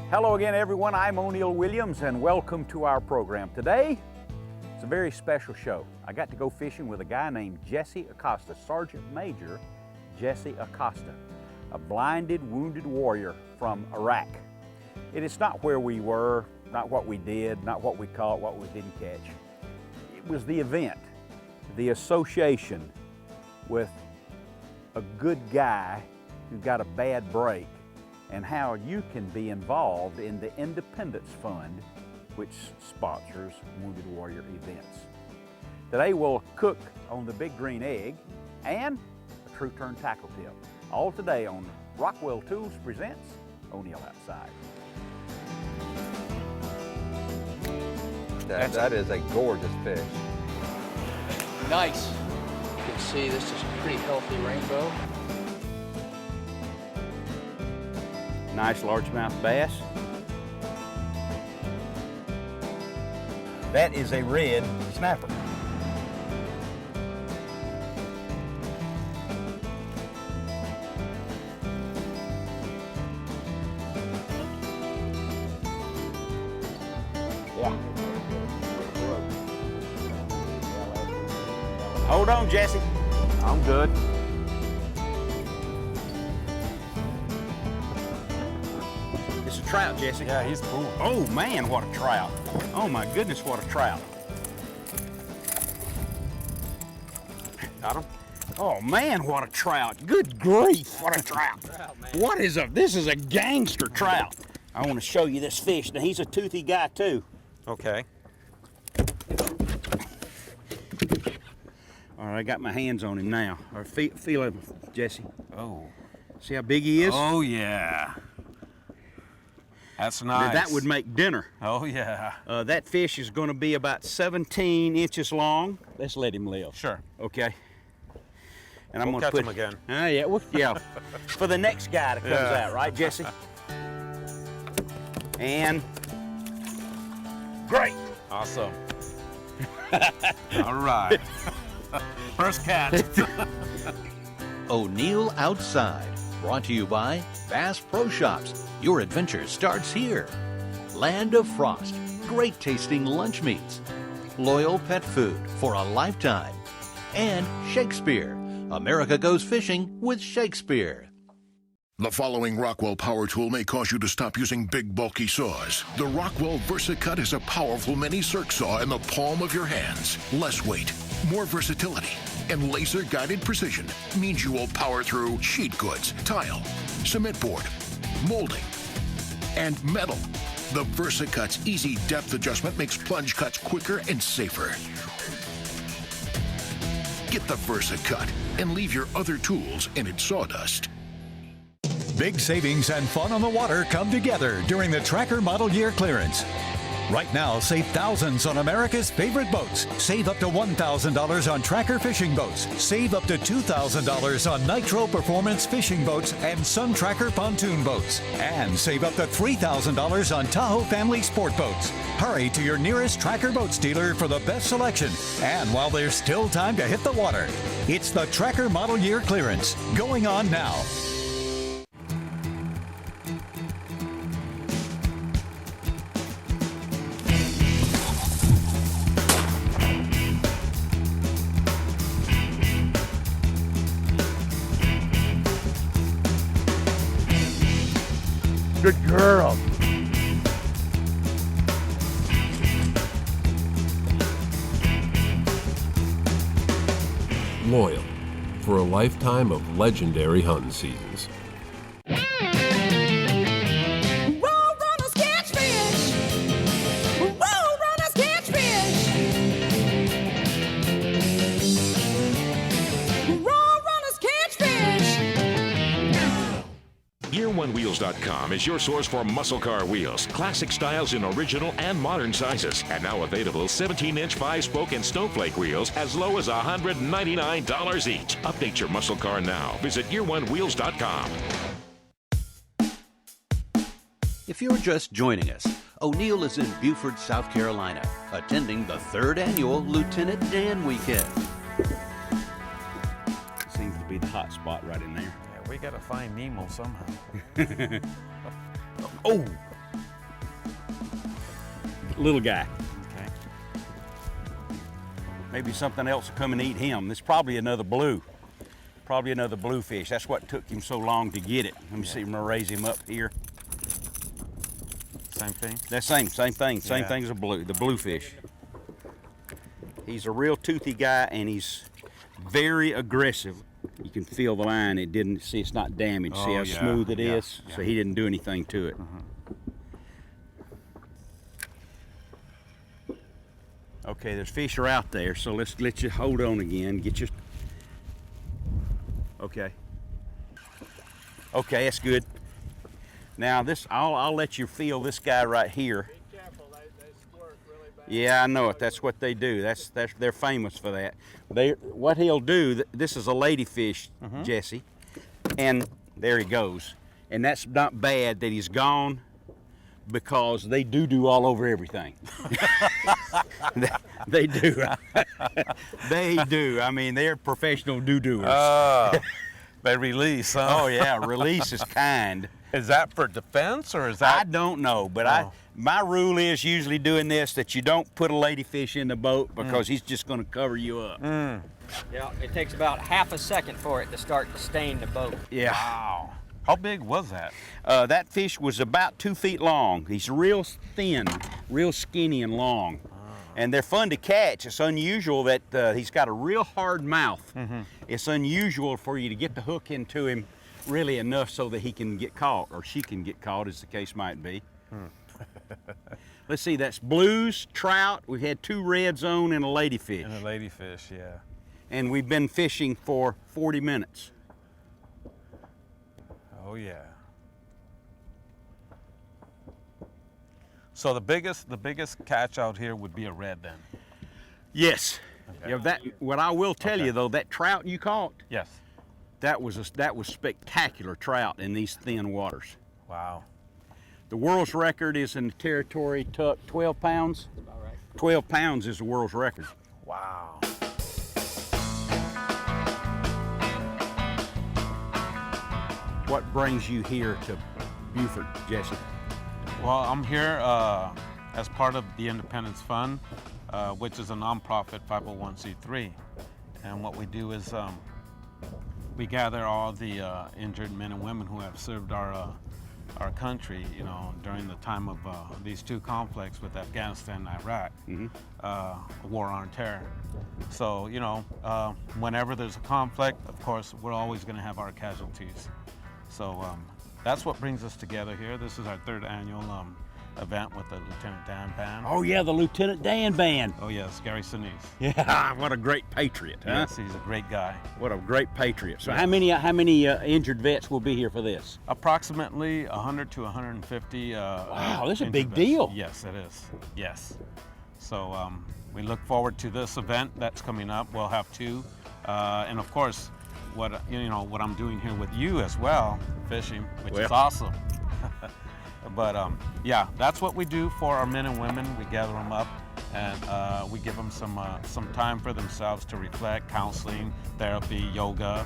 Hello again, everyone. I'm O'Neill Williams, and welcome to our program. Today, it's a very special show. I got to go fishing with a guy named Jesse Acosta, Sergeant Major Jesse Acosta, a blinded, wounded warrior from Iraq. It is not where we were, not what we did, not what we caught, what we didn't catch. It was the event, the association with a good guy who got a bad break, and how you can be involved in the Independence Fund, which sponsors Wounded Warrior events. Today we'll cook on the Big Green Egg and a True Turn tackle tip. All today on Rockwell Tools presents O'Neill Outside. That is a gorgeous fish. Nice. You can see this is a pretty healthy rainbow. Nice largemouth bass. That is a red snapper. Yeah. Hold on, Jesse. I'm good. It's a trout, Jesse. Yeah, he's cool. Oh man, what a trout. Oh my goodness, what a trout. Got him? Oh man, what a trout. Good grief, what a trout. What is this is a gangster trout. I want to show you this fish. Now he's a toothy guy too. Okay. All right, I got my hands on him now. Or feel him, Jesse. Oh. See how big he is? Oh, yeah. That's nice. Now, that would make dinner. Oh, yeah. That fish is going to be about 17 inches long. Let's let him live. Sure. Okay. And I'm We'll going to catch put him again. Yeah, yeah. For the next guy that comes out, right, Jesse? And great. Awesome. All right. First catch. O'Neill Outside, brought to you by Bass Pro Shops. Your adventure starts here. Land of Frost, great tasting lunch meats. Loyal pet food for a lifetime. And Shakespeare, America goes fishing with Shakespeare. The following Rockwell power tool may cause you to stop using big, bulky saws. The Rockwell VersaCut is a powerful mini circ saw in the palm of your hands. Less weight, more versatility, and laser-guided precision means you will power through sheet goods, tile, cement board, molding, and metal. The VersaCut's easy depth adjustment makes plunge cuts quicker and safer. Get the VersaCut and leave your other tools in its sawdust. Big savings and fun on the water come together during the Tracker Model Year Clearance. Right now, save thousands on America's favorite boats. Save up to $1,000 on Tracker fishing boats. Save up to $2,000 on NITRO Performance fishing boats and Sun Tracker pontoon boats. And save up to $3,000 on Tahoe family sport boats. Hurry to your nearest Tracker Boats dealer for the best selection. And while there's still time to hit the water, it's the Tracker Model Year Clearance going on now. Good girl. Loyal, for a lifetime of legendary hunting seasons. Wheels.com is your source for muscle car wheels, classic styles in original and modern sizes, and now available 17-inch 5-spoke and snowflake wheels as low as $199 each. Update your muscle car now. Visit GearOneWheels.com. If you're just joining us, O'Neill is in Beaufort, South Carolina, attending the 3rd annual Lieutenant Dan Weekend. Seems to be the hot spot right in there. Yeah, we gotta find Nemo somehow. Oh, little guy. Okay. Maybe something else will come and eat him. This is probably another blue. Probably another bluefish. That's what took him so long to get it. Let me see, I'm gonna raise him up here. Same thing? That's same thing. Same Yeah. thing as the bluefish. He's a real toothy guy and he's very aggressive. You can feel the line. It didn't, see, it's not damaged. See how smooth it is? So he didn't do anything to it. Okay, there's fish are out there, so let's let you hold on again. Get your, okay. Okay, that's good. Now this, I'll let you feel this guy right here. Be careful, they squirt really bad. Yeah, I know it. That's what they do. That's they're famous for that. What he'll do. This is a ladyfish, Jesse, and there he goes. And that's not bad that he's gone, because they do all over everything. they do. They do. I mean, they're professional doers. They release, huh? Oh yeah, release is kind. Is that for defense or is I that? don't know, but my rule is usually doing this, that you don't put a ladyfish in the boat because he's just going to cover you up. Yeah, it takes about half a second for it to start to stain the boat. Yeah. Wow. How big was that? That fish was about 2 feet long. He's real thin, real skinny and long. And they're fun to catch. It's unusual that he's got a real hard mouth. It's unusual for you to get the hook into him really enough so that he can get caught, or she can get caught, as the case might be. Let's see, that's blues, trout. We've had 2 reds on and a ladyfish. And a ladyfish, yeah. And we've been fishing for 40 minutes. Oh yeah. So the biggest catch out here would be a red then? Yes. Okay. Yeah, what I will tell you though, that trout you caught, Yes. that was spectacular trout in these thin waters. Wow. The world's record is in the territory 12 pounds. That's about right. 12 pounds is the world's record. Wow. What brings you here to Beaufort, Jesse? Well, I'm here as part of the Independence Fund, which is a nonprofit 501c3. And what we do is we gather all the injured men and women who have served our country, you know, during the time of these 2 conflicts with Afghanistan and Iraq, war on terror. So, you know, whenever there's a conflict, of course, we're always going to have our casualties. So that's what brings us together here. This is our 3rd annual event with the Lieutenant Dan Band. Oh yeah, the Lieutenant Dan Band. Oh yes, Gary Sinise. Yeah, what a great patriot, huh? Yes, he's a great guy. What a great patriot. So Yes. how many injured vets will be here for this? Approximately 100 to 150. Wow, this is a injured big vets. deal. Yes, it is. Yes. So we look forward to this event that's coming up. We'll have 2, and of course, what I'm doing here with you as well, fishing, which is awesome. But yeah, that's what we do for our men and women. We gather them up and we give them some time for themselves to reflect, counseling, therapy, yoga,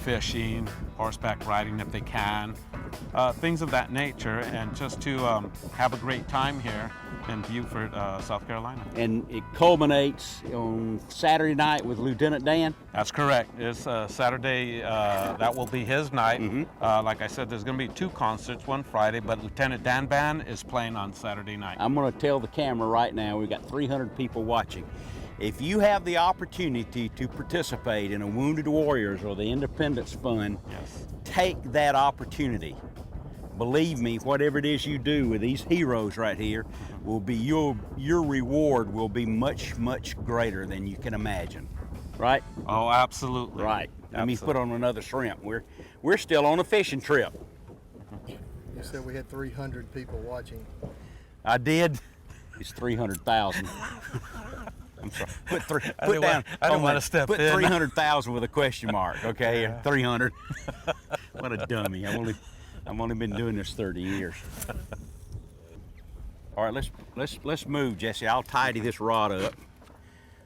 fishing, horseback riding if they can, things of that nature, and just to have a great time here in Beaufort, South Carolina. And it culminates on Saturday night with Lieutenant Dan? That's correct. It's Saturday, that will be his night. Like I said, there's going to be 2 concerts, one Friday, but Lieutenant Dan Band is playing on Saturday night. I'm going to tell the camera right now, we've got 300 people watching. If you have the opportunity to participate in a Wounded Warriors or the Independence Fund, take that opportunity. Believe me, whatever it is you do with these heroes right here, will be your reward will be much, much greater than you can imagine. Right? Oh, absolutely. Right. Let me put on another shrimp. We're still on a fishing trip. You said we had 300 people watching. I did. It's 300,000. I'm sorry. I didn't want to step put in. 300,000 with a question mark. Okay, yeah. 300. What a dummy. I've only been doing this 30 years. All right, let's move, Jesse. I'll tidy this rod up.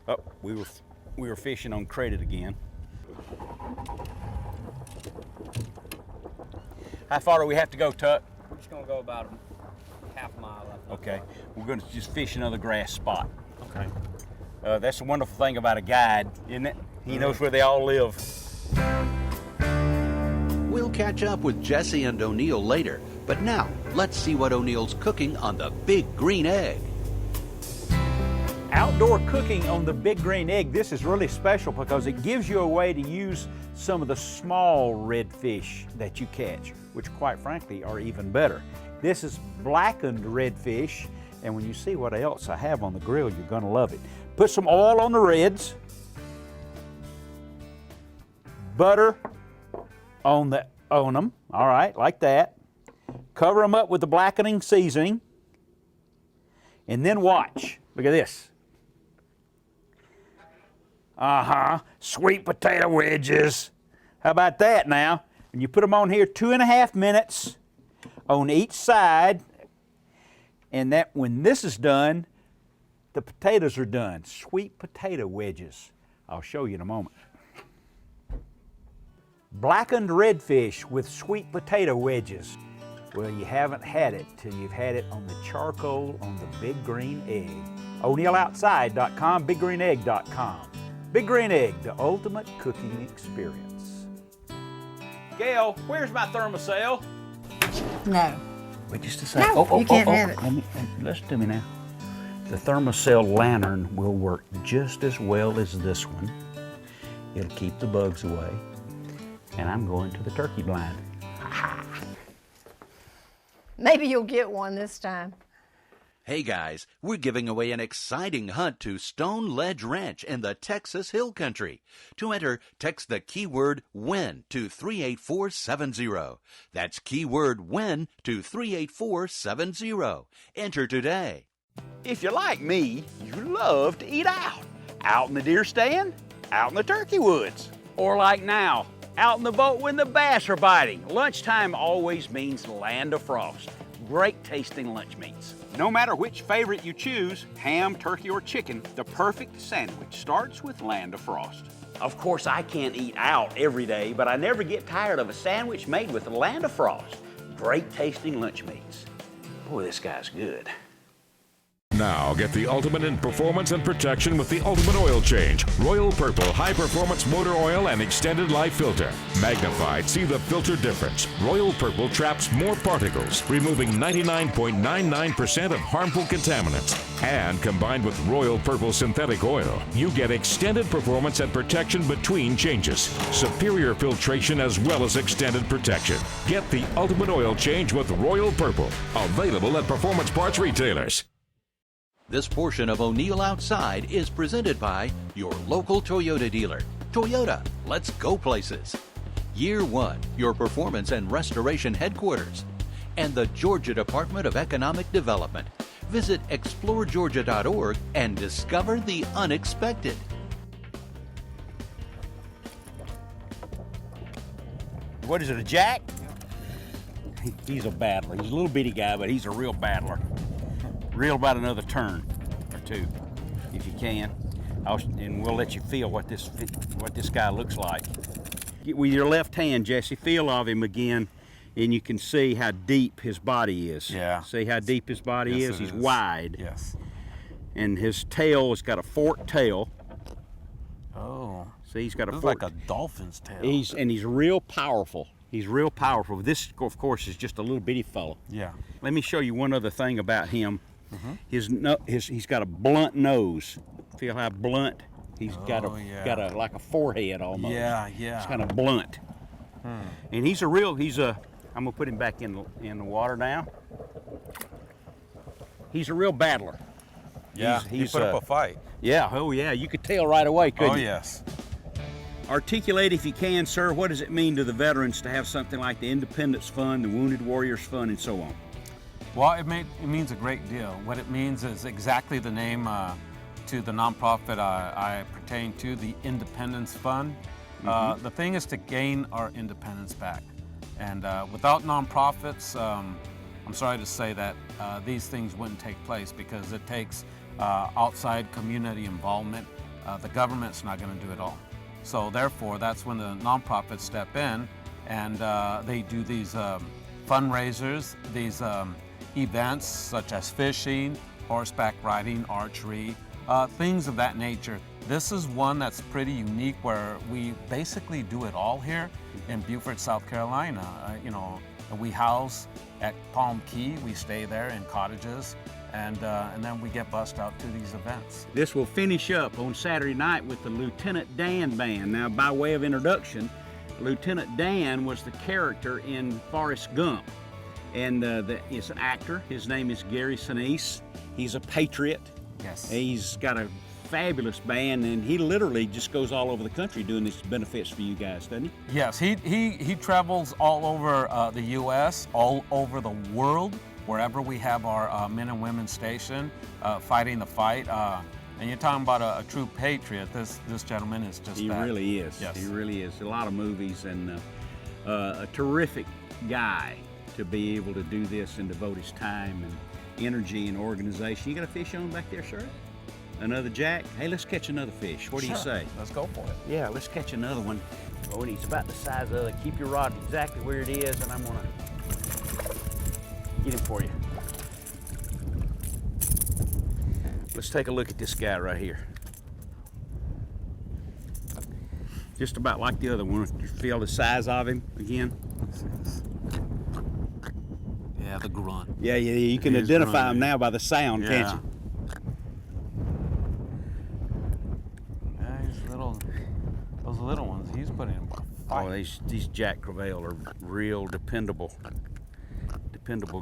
Oh, we were fishing on credit again. How far do we have to go, Tuck? We're just gonna go about half a mile up. Okay, we're going to just fish another grass spot. Okay. That's the wonderful thing about a guide, isn't it? He knows where they all live. We'll catch up with Jesse and O'Neill later, but now let's see what O'Neill's cooking on the Big Green Egg. Outdoor cooking on the Big Green Egg, this is really special because it gives you a way to use some of the small redfish that you catch, which quite frankly are even better. This is blackened redfish, and when you see what else I have on the grill, you're gonna love it. Put some oil on the reds, butter on them, all right, like that. Cover them up with the blackening seasoning, and then watch. Look at this. Sweet potato wedges. How about that now? And you put them on here 2.5 minutes on each side, and that when this is done, the potatoes are done. Sweet potato wedges. I'll show you in a moment. Blackened redfish with sweet potato wedges. Well, you haven't had it till you've had it on the charcoal on the Big Green Egg. O'NeillOutside.com, BigGreenEgg.com. Big Green Egg, the ultimate cooking experience. Gail, where's my thermosale? No. Wait just a second. No, you can't have it. Listen to me now. The thermosale lantern will work just as well as this one. It'll keep the bugs away. And I'm going to the turkey blind. Maybe you'll get one this time. Hey guys, we're giving away an exciting hunt to Stone Ledge Ranch in the Texas Hill Country. To enter, text the keyword WIN to 38470. That's keyword WIN to 38470. Enter today. If you're like me, you love to eat out. Out in the deer stand, out in the turkey woods, or like now, out in the boat when the bass are biting. Lunchtime always means Land of Frost. Great tasting lunch meats. No matter which favorite you choose, ham, turkey, or chicken, the perfect sandwich starts with Land of Frost. Of course, I can't eat out every day, but I never get tired of a sandwich made with Land of Frost. Great tasting lunch meats. Boy, this guy's good. Now get the ultimate in performance and protection with the ultimate oil change. Royal Purple High Performance Motor Oil and Extended Life Filter. Magnified, see the filter difference. Royal Purple traps more particles, removing 99.99% of harmful contaminants. And combined with Royal Purple Synthetic Oil, you get extended performance and protection between changes. Superior filtration as well as extended protection. Get the ultimate oil change with Royal Purple. Available at performance parts retailers. This portion of O'Neill Outside is presented by your local Toyota dealer. Toyota, let's go places. Year One, your performance and restoration headquarters. And the Georgia Department of Economic Development. Visit exploregeorgia.org and discover the unexpected. What is it, a jack? He's a battler. He's a little bitty guy, but he's a real battler. Reel about another turn or two, if you can, and we'll let you feel what this guy looks like. With your left hand, Jesse, feel of him again, and you can see how deep his body is. Yeah. See how deep his body is? He's wide. Yes. And his tail has got a forked tail. Oh. See, he's got a forked. Like a dolphin's tail. He's real powerful. He's real powerful. This, of course, is just a little bitty fellow. Yeah. Let me show you one other thing about him. He's got a blunt nose. Feel how blunt? He's got like a forehead almost. Yeah. It's kind of blunt. And I'm gonna put him back in the water now. He's a real battler. Yeah, he put up a fight. Yeah, oh yeah, you could tell right away, couldn't you? Oh yes. Articulate, if you can, sir, what does it mean to the veterans to have something like the Independence Fund, the Wounded Warriors Fund, and so on? Well, it means a great deal. What it means is exactly the name to the nonprofit I pertain to, the Independence Fund. The thing is to gain our independence back. And without nonprofits, I'm sorry to say that these things wouldn't take place because it takes outside community involvement. The government's not going to do it all. So therefore, that's when the nonprofits step in and they do these fundraisers, these events such as fishing, horseback riding, archery, things of that nature. This is one that's pretty unique where we basically do it all here in Beaufort, South Carolina. You know, we house at Palm Key, we stay there in cottages, and then we get bussed out to these events. This will finish up on Saturday night with the Lieutenant Dan Band. Now, by way of introduction, Lieutenant Dan was the character in Forrest Gump, and is an actor. His name is Gary Sinise. He's a patriot. Yes. He's got a fabulous band, and he literally just goes all over the country doing these benefits for you guys, doesn't he? Yes, he travels all over the U.S., all over the world, wherever we have our men and women stationed, fighting the fight. And you're talking about a true patriot. This gentleman is just He that. really is. Yes. He really is. A lot of movies, and a terrific guy to be able to do this and devote his time and energy and organization. You got a fish on back there, sir? Another jack? Hey, let's catch another fish. What do you say? Let's go for it. Yeah, let's catch another one. Oh, and he's about the size of the other. Keep your rod exactly where it is, and I'm gonna get him for you. Let's take a look at this guy right here. Just about like the other one. You feel the size of him again? Yeah, the grunt. Yeah, you can He's identify grunting. him now by the sound, can't Yeah. you? Those little ones, he's putting in a fight. Oh, these Jack Crevalle are real dependable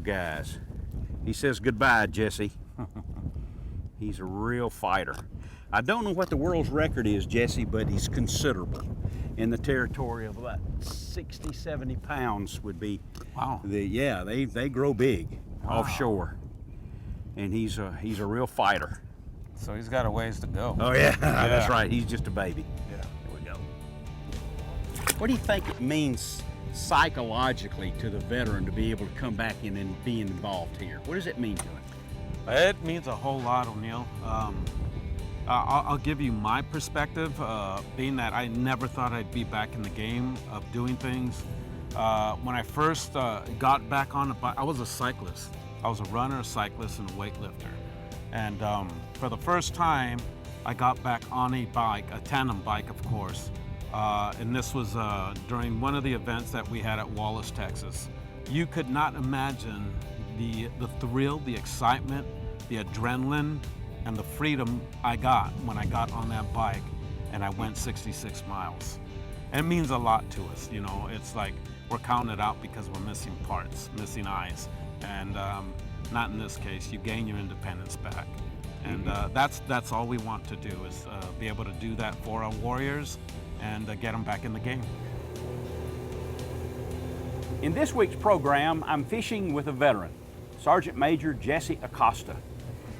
guys. He says goodbye, Jesse. He's a real fighter. I don't know what the world's record is, Jesse, but he's considerable. In the territory of about 60, 70 pounds would be. Wow. They grow big offshore. And he's a real fighter. So he's got a ways to go. Oh yeah, that's right. He's just a baby. Yeah. There we go. What do you think it means psychologically to the veteran to be able to come back in and be involved here? What does it mean to him? It means a whole lot, O'Neill. I'll give you my perspective, being that I never thought I'd be back in the game of doing things. When I first got back on a bike, I was a cyclist. I was a runner, a cyclist, and a weightlifter. And for the first time, I got back on a bike, a tandem bike, of course. And this was during one of the events that we had at Wallace, Texas. You could not imagine the thrill, the excitement, the adrenaline, and the freedom I got when I got on that bike and I went 66 miles. And it means a lot to us, you know. It's like we're counting it out because we're missing parts, missing eyes. And not in this case, you gain your independence back. And that's all we want to do is be able to do that for our warriors and get them back in the game. In this week's program, I'm fishing with a veteran, Sergeant Major Jesse Acosta.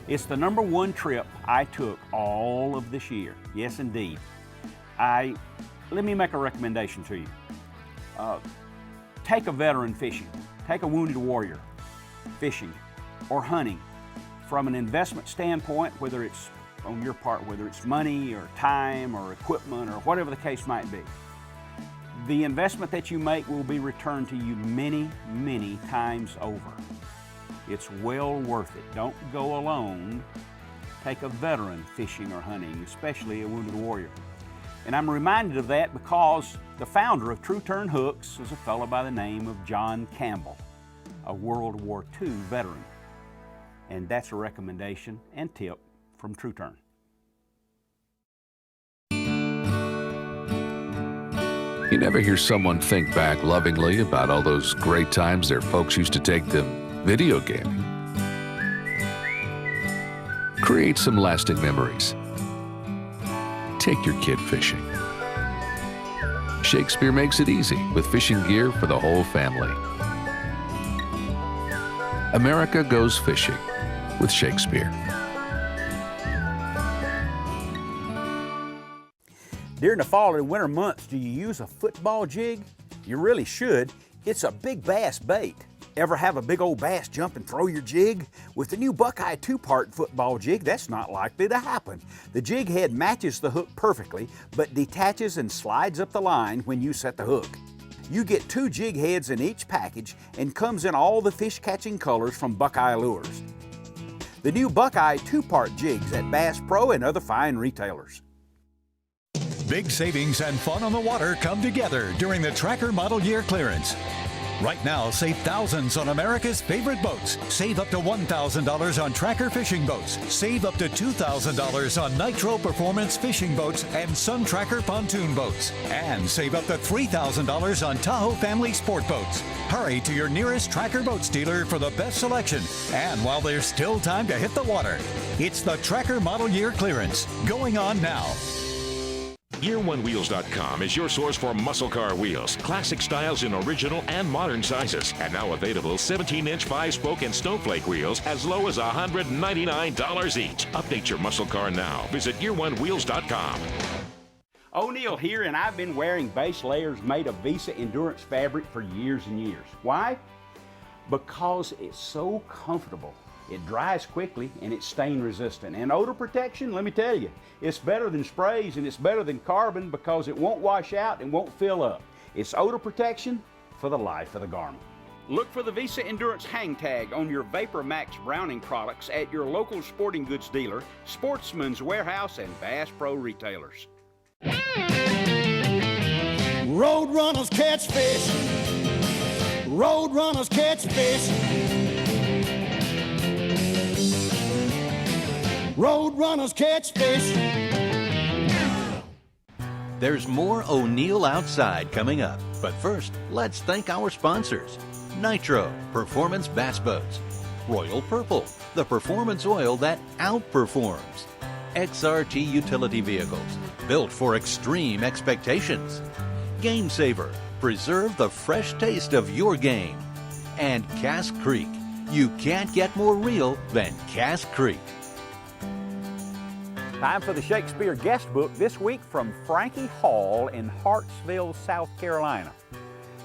It's the #1 trip I took all of this year. Yes, indeed. Let me make a recommendation to you. Take a veteran fishing. Take a wounded warrior fishing or hunting. From an investment standpoint, whether it's on your part, whether it's money or time or equipment or whatever the case might be, the investment that you make will be returned to you many, many times over. It's well worth it. Don't go alone. Take a veteran fishing or hunting, especially a wounded warrior. And I'm reminded of that because the founder of True Turn Hooks is a fellow by the name of John Campbell, a World War II veteran. And that's a recommendation and tip from True Turn. You never hear someone think back lovingly about all those great times their folks used to take them video gaming. Create some lasting memories. Take your kid fishing. Shakespeare makes it easy with fishing gear for the whole family. America goes fishing with Shakespeare. During the fall and winter months, do you use a football jig? You really should. It's a big bass bait. Ever have a big old bass jump and throw your jig? With the new Buckeye 2-part football jig, that's not likely to happen. The jig head matches the hook perfectly, but detaches and slides up the line when you set the hook. You get 2 jig heads in each package and comes in all the fish catching colors from Buckeye Lures. The new Buckeye 2-part jigs at Bass Pro and other fine retailers. Big savings and fun on the water come together during the Tracker Model Year Clearance. Right now, save thousands on America's favorite boats. Save up to $1,000 on Tracker fishing boats. Save up to $2,000 on NITRO performance fishing boats and Sun Tracker pontoon boats. And save up to $3,000 on Tahoe family sport boats. Hurry to your nearest Tracker Boats dealer for the best selection. And while there's still time to hit the water, it's the Tracker Model Year Clearance going on now. Year1Wheels.com is your source for muscle car wheels, classic styles in original and modern sizes, and now available 17-inch 5-spoke and snowflake wheels as low as $199 each. Update your muscle car now. Visit Year1Wheels.com. O'Neill here, and I've been wearing base layers made of Visa Endurance fabric for years and years. Why? Because it's so comfortable. It dries quickly and it's stain resistant. And odor protection, let me tell you, it's better than sprays and it's better than carbon because it won't wash out and won't fill up. It's odor protection for the life of the garment. Look for the Visa Endurance hang tag on your Vapor Max Browning products at your local sporting goods dealer, Sportsman's Warehouse, and Bass Pro retailers. Road runners catch fish. Road runners catch fish. Road runners catch fish. There's more O'Neill Outside coming up. But first, let's thank our sponsors. NITRO, Performance Bass Boats. Royal Purple, the performance oil that outperforms. XRT Utility Vehicles, built for extreme expectations. GameSaver, preserve the fresh taste of your game. And Cass Creek, you can't get more real than Cass Creek. Time for the Shakespeare guest book this week from Frankie Hall in Hartsville, South Carolina.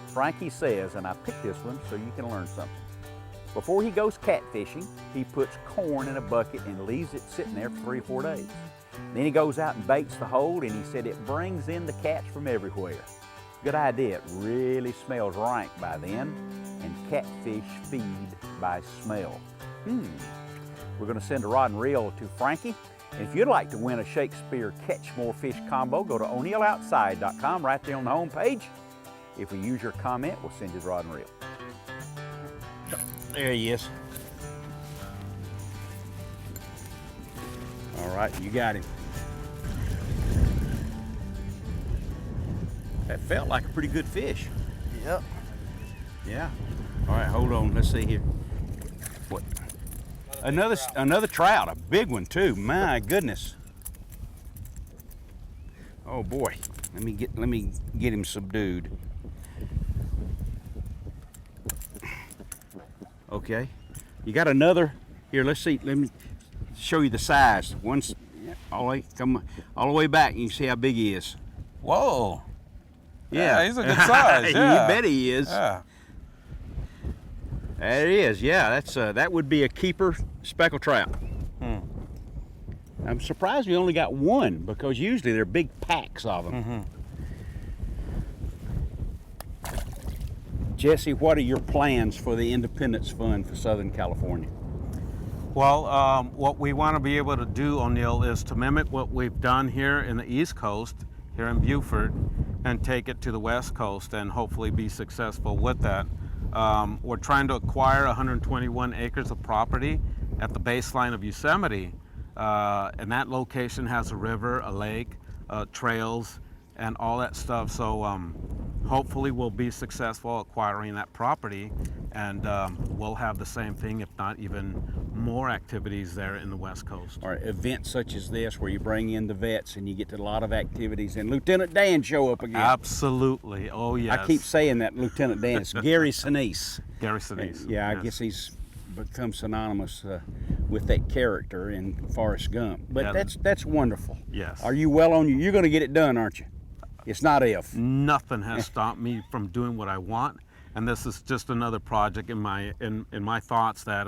Frankie says, and I picked this one so you can learn something. Before he goes catfishing, he puts corn in a bucket and leaves it sitting there for 3 or 4 days. Then he goes out and baits the hold, and he said it brings in the catch from everywhere. Good idea. It really smells rank by then, and catfish feed by smell. We're going to send a rod and reel to Frankie. And if you'd like to win a Shakespeare Catch More Fish combo, go to O'NeillOutside.com right there on the home page. If we use your comment, we'll send you the rod and reel. There he is. All right, you got him. That felt like a pretty good fish. Yep. Yeah. All right, hold on. Let's see here. What? Another trout, a big one too. My goodness. Oh boy. Let me get him subdued. Okay. You got another? Here, let's see. Let me show you the size. One's all the way, come all the way back. You can see how big he is. Whoa. Yeah, he's a good size. Yeah. You bet he is. Yeah. There it is. Yeah, that's that would be a keeper speckled trout. I'm surprised we only got one because usually they're big packs of them. Jesse, what are your plans for the Independence Fund for Southern California? Well, what we want to be able to do, O'Neill, is to mimic what we've done here in the East Coast, here in Beaufort, and take it to the West Coast and hopefully be successful with that. We're trying to acquire 121 acres of property at the baseline of Yosemite, and that location has a river, a lake, trails, and all that stuff. So hopefully we'll be successful acquiring that property, and we'll have the same thing, if not even more activities there in the West Coast. Or events such as this where you bring in the vets and you get to a lot of activities, and Lieutenant Dan show up again. Absolutely. Oh, yes. I keep saying that, Lieutenant Dan. It's Gary Sinise. Gary Sinise. Yeah, I guess he's become synonymous with that character in Forrest Gump. But Yeah. that's wonderful. Yes. Are you well on you? You're going to get it done, aren't you? It's not if. Nothing has stopped me from doing what I want, and this is just another project in my thoughts that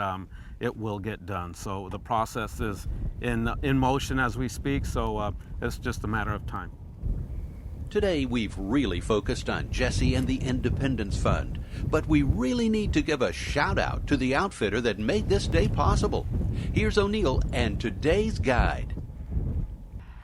it will get done. So the process is in motion as we speak, so it's just a matter of time. Today, we've really focused on Jesse and the Independence Fund, but we really need to give a shout out to the outfitter that made this day possible. Here's O'Neill and today's guide.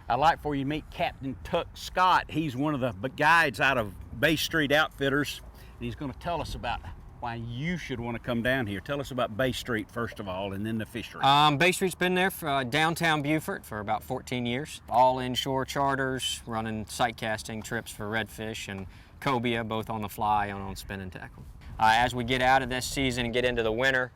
I'd like for you to meet Captain Tuck Scott. He's one of the guides out of Bay Street Outfitters, and he's going to tell us about why you should want to come down here. Tell us about Bay Street first of all, and then the fishery. Bay Street's been there for downtown Beaufort for about 14 years. All inshore charters, running sight casting trips for redfish and cobia, both on the fly and on spinning tackle. As we get out of this season and get into the winter,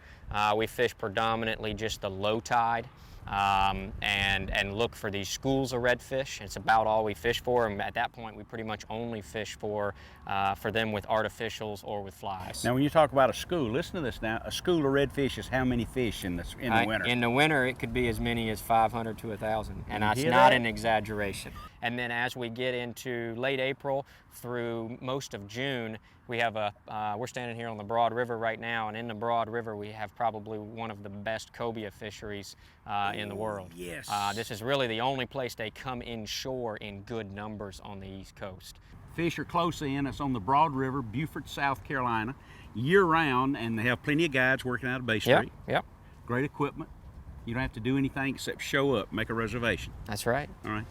we fish predominantly just the low tide. And look for these schools of redfish. It's about all we fish for, and at that point we pretty much only fish for them with artificials or with flies. Now when you talk about a school, listen to this now, a school of redfish is how many fish in the winter? In the winter it could be as many as 500 to 1,000, and that's not that? an exaggeration. And then as we get into late April through most of June, we have we're standing here on the Broad River right now, and in the Broad River we have probably one of the best cobia fisheries in the world. Yes. This is really the only place they come inshore in good numbers on the East Coast. Fish are close in. It's on the Broad River, Beaufort, South Carolina, year-round, and they have plenty of guides working out of Bay Street. Yep. Great equipment. You don't have to do anything except show up, make a reservation. That's right. All right.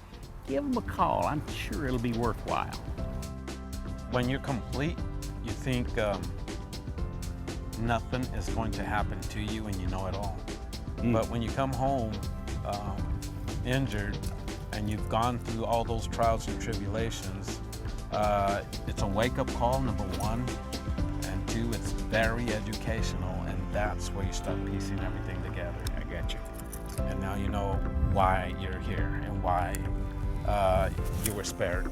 Give them a call. I'm sure it'll be worthwhile. When you're complete, you think nothing is going to happen to you and you know it all. But when you come home injured and you've gone through all those trials and tribulations, it's a wake-up call, number one, and two, it's very educational, and that's where you start piecing everything together. I got you. And now you know why you're here and why you were spared.